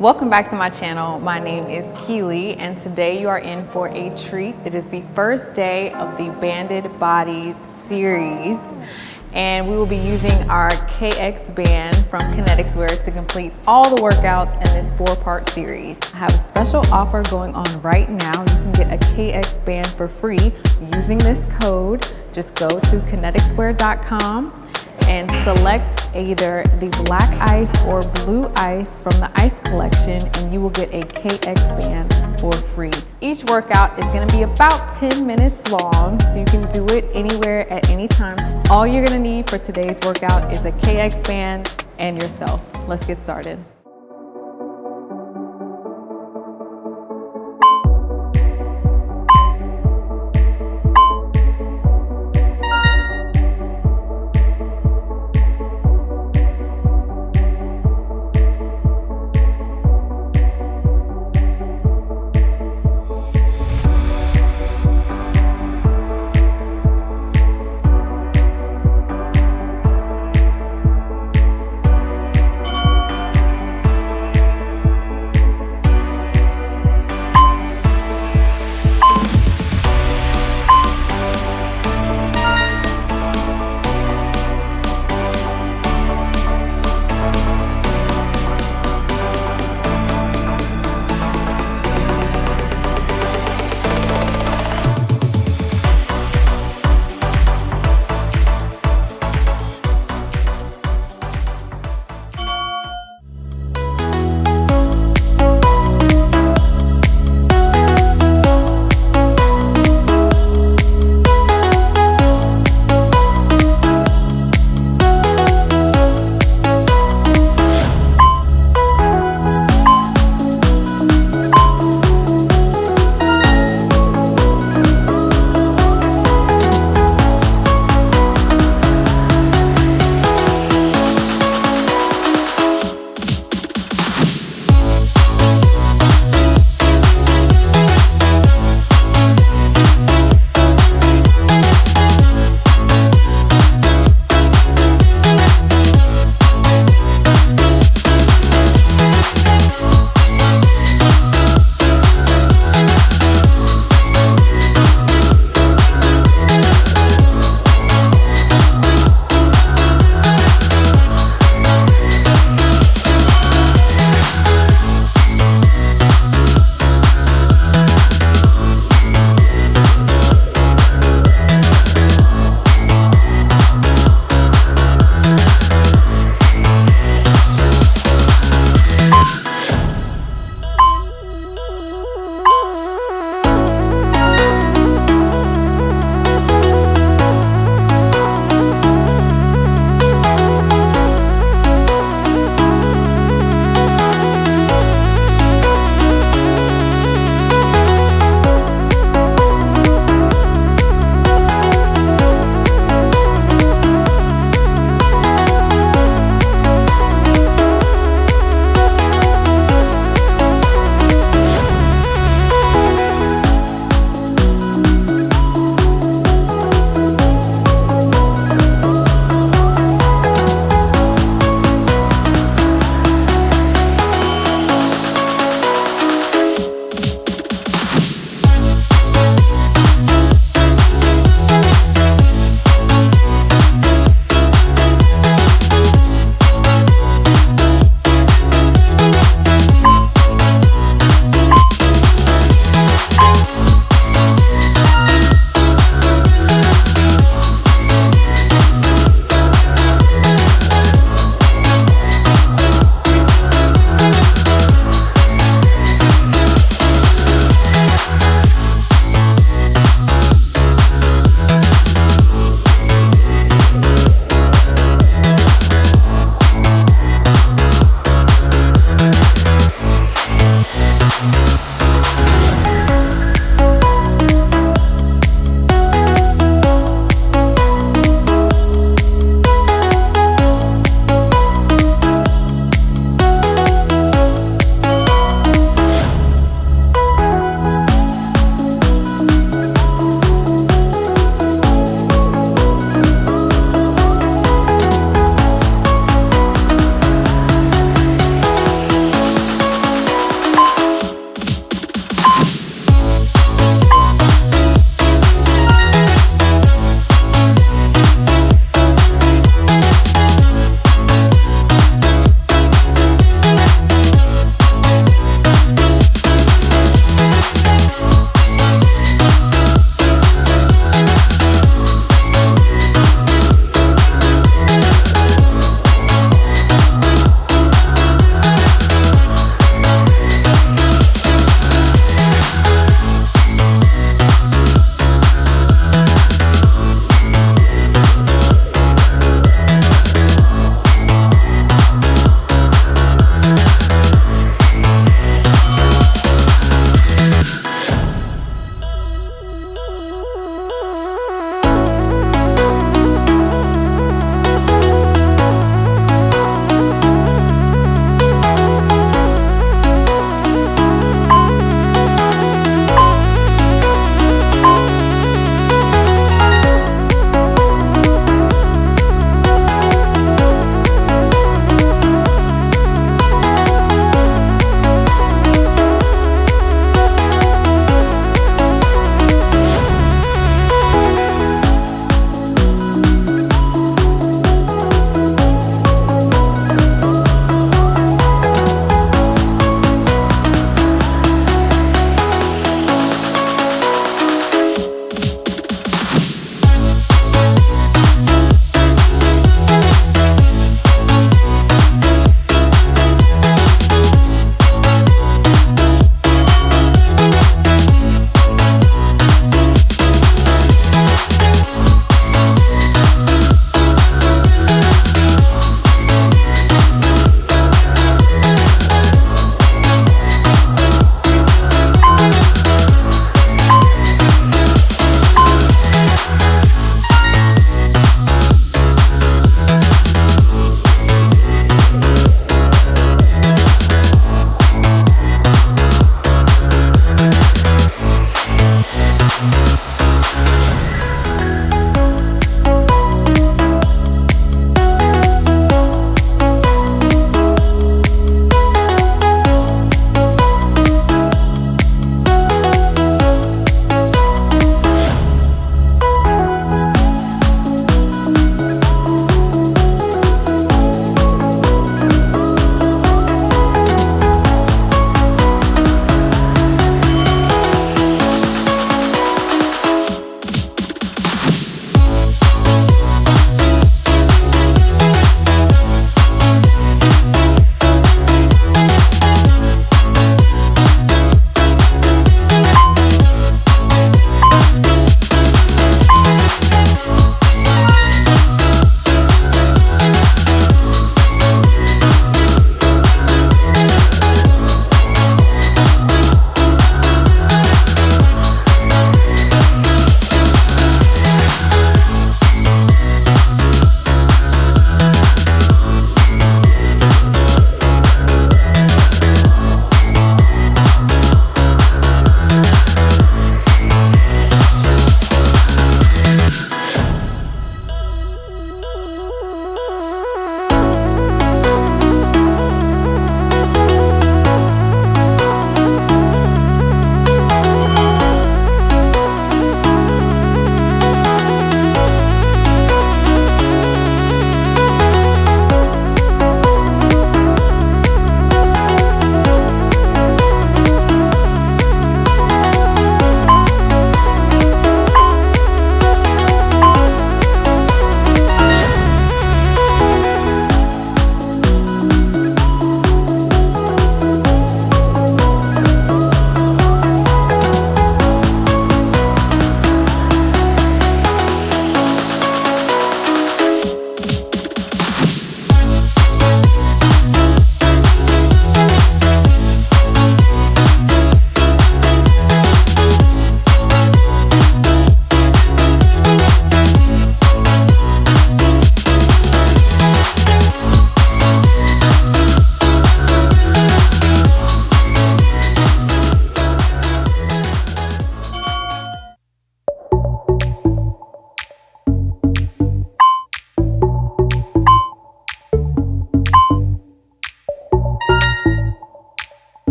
Welcome back to my channel. My name is Keely and today you are in for a treat. It is the first day of the Banded Body series and we will be using our KX band from Kinetix wear to complete all the workouts in this 4-part series. I have a special offer going on right now. You can get a KX band for free using this code. Just go to kinetixwear.com and select either the black ice or blue ice from the ice collection and you will get a KX band for free. Each workout is going to be about 10 minutes long, so you can do it anywhere at any time. All you're going to need for today's workout is a KX band and yourself. Let's get started.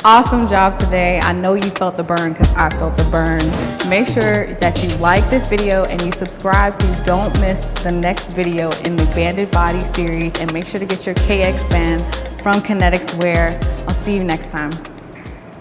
awesome job today. I know you felt the burn because I felt the burn. Make sure that you like this video and you subscribe so you don't miss the next video in the Banded Body series, and make sure to get your KX band from Kinetix Wear. I'll see you next time.